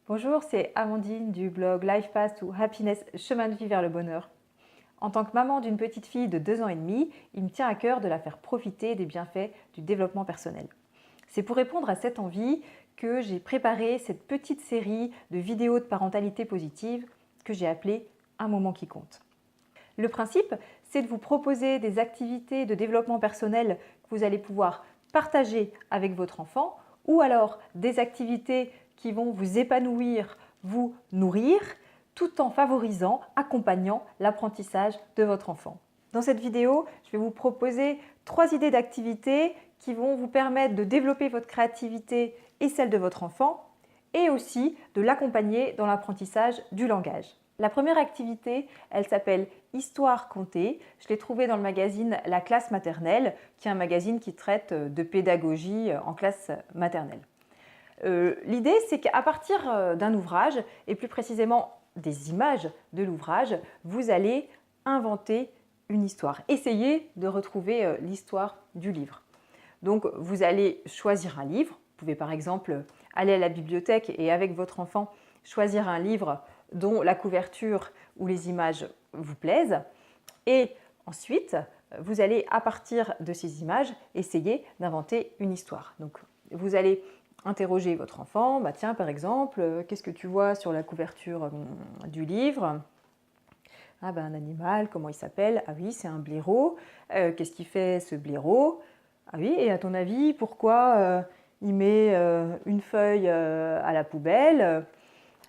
Bonjour, c'est Amandine du blog Life Path to Happiness, chemin de vie vers le bonheur. En tant que maman d'une petite fille de 2 ans et demi, il me tient à cœur de la faire profiter des bienfaits du développement personnel. C'est pour répondre à cette envie que j'ai préparé cette petite série de vidéos de parentalité positive que j'ai appelée Un moment qui compte. Le principe, c'est de vous proposer des activités de développement personnel que vous allez pouvoir partager avec votre enfant ou alors des activités qui vont vous épanouir, vous nourrir, tout en favorisant, accompagnant l'apprentissage de votre enfant. Dans cette vidéo, je vais vous proposer 3 idées d'activités qui vont vous permettre de développer votre créativité et celle de votre enfant et aussi de l'accompagner dans l'apprentissage du langage. La première activité, elle s'appelle Histoire contée. Je l'ai trouvée dans le magazine La classe maternelle, qui est un magazine qui traite de pédagogie en classe maternelle. L'idée, c'est qu'à partir d'un ouvrage, et plus précisément des images de l'ouvrage, vous allez inventer une histoire. Essayez de retrouver l'histoire du livre. Donc, vous allez choisir un livre. Vous pouvez par exemple aller à la bibliothèque et avec votre enfant choisir un livre dont la couverture ou les images vous plaisent. Et ensuite, vous allez, à partir de ces images, essayer d'inventer une histoire. Donc, vous allez interroger votre enfant. Bah, tiens, par exemple, qu'est-ce que tu vois sur la couverture du livre? Ah ben, un animal, comment il s'appelle? Ah oui, c'est un blaireau. Qu'est-ce qu'il fait ce blaireau? Ah oui, et à ton avis, pourquoi il met une feuille à la poubelle?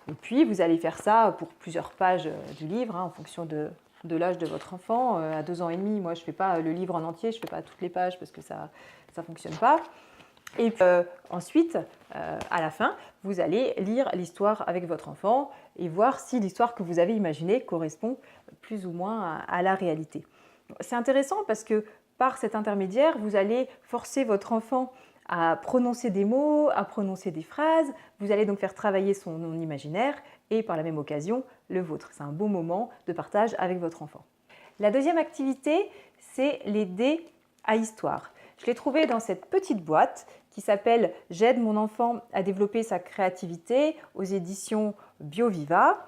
Et puis, vous allez faire ça pour plusieurs pages du livre, en fonction de l'âge de votre enfant. À 2 ans et demi, moi, je ne fais pas le livre en entier, je ne fais pas toutes les pages parce que ça ne fonctionne pas. Et puis, ensuite, à la fin, vous allez lire l'histoire avec votre enfant et voir si l'histoire que vous avez imaginée correspond plus ou moins à la réalité. C'est intéressant parce que par cet intermédiaire, vous allez forcer votre enfant à prononcer des mots, à prononcer des phrases. Vous allez donc faire travailler son imaginaire et par la même occasion le vôtre. C'est un beau moment de partage avec votre enfant. La deuxième activité, c'est les dés à histoire. Je l'ai trouvé dans cette petite boîte qui s'appelle « J'aide mon enfant à développer sa créativité » aux éditions BioViva.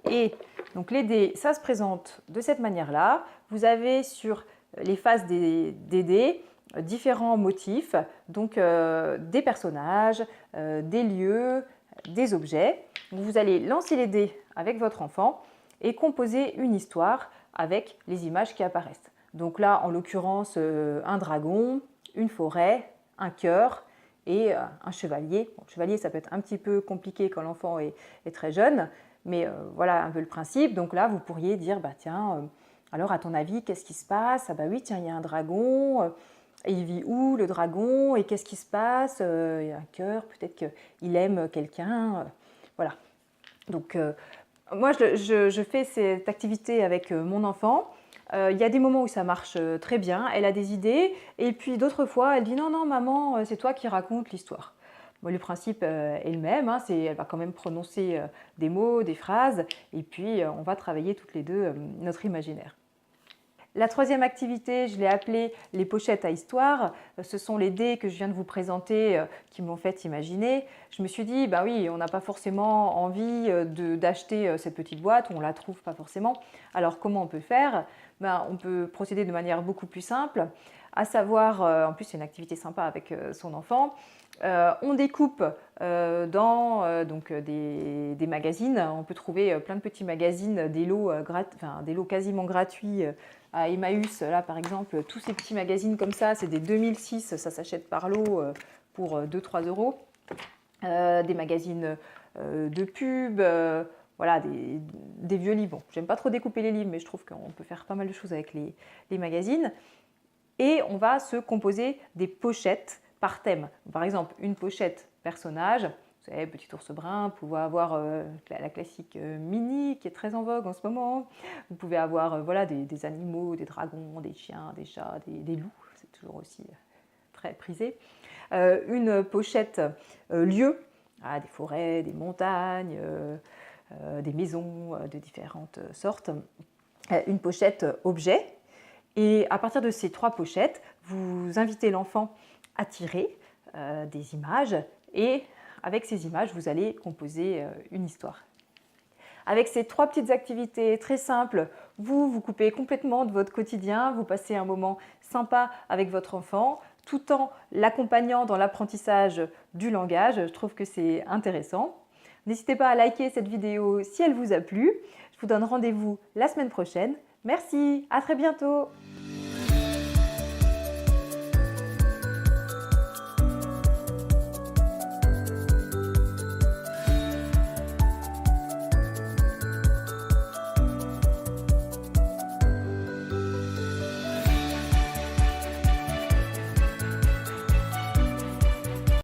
Et donc les dés, ça se présente de cette manière-là. Vous avez sur les faces des dés différents motifs, donc des personnages, des lieux, des objets. Donc, vous allez lancer les dés avec votre enfant et composer une histoire avec les images qui apparaissent. Donc là, en l'occurrence, un dragon, une forêt, un cœur et un chevalier. Bon, le chevalier, ça peut être un petit peu compliqué quand l'enfant est très jeune, mais voilà un peu le principe. Donc là, vous pourriez dire, bah tiens, alors à ton avis, qu'est-ce qui se passe? Ah bah oui, tiens, il y a un dragon, et il vit où le dragon? Et qu'est-ce qui se passe? Il y a un cœur, peut-être qu'il aime quelqu'un. Voilà. Donc moi, je fais cette activité avec mon enfant. Il y a des moments où ça marche très bien, elle a des idées, et puis d'autres fois, elle dit non, non, maman, c'est toi qui racontes l'histoire. Bon, le principe est le même, elle va quand même prononcer des mots, des phrases, et puis on va travailler toutes les deux notre imaginaire. La troisième activité, je l'ai appelée les pochettes à histoire. Ce sont les dés que je viens de vous présenter qui m'ont fait imaginer. Je me suis dit, bah oui, on n'a pas forcément envie d'acheter cette petite boîte, on ne la trouve pas forcément. Alors comment on peut faire? On peut procéder de manière beaucoup plus simple, à savoir, en plus c'est une activité sympa avec son enfant, on découpe dans des magazines. On peut trouver plein de petits magazines, des lots quasiment gratuits à Emmaüs. Là, par exemple, tous ces petits magazines comme ça, c'est des 2006, ça s'achète par lot pour 2-3 euros. Des magazines de pub, voilà, des vieux livres. Bon, j'aime pas trop découper les livres, mais je trouve qu'on peut faire pas mal de choses avec les magazines. Et on va se composer des pochettes par thème. Par exemple, une pochette personnage, vous savez, petit ours brun, vous pouvez avoir la classique Minnie qui est très en vogue en ce moment. Vous pouvez avoir voilà, des animaux, des dragons, des chiens, des chats, des loups, c'est toujours aussi très prisé. Une pochette lieu, des forêts, des montagnes, des maisons de différentes sortes. Une pochette objet. Et à partir de ces 3 pochettes, vous invitez l'enfant à tirer des images et Avec ces images, vous allez composer une histoire. Avec ces 3 petites activités très simples, vous coupez complètement de votre quotidien, vous passez un moment sympa avec votre enfant, tout en l'accompagnant dans l'apprentissage du langage. Je trouve que c'est intéressant. N'hésitez pas à liker cette vidéo si elle vous a plu. Je vous donne rendez-vous la semaine prochaine. Merci, à très bientôt!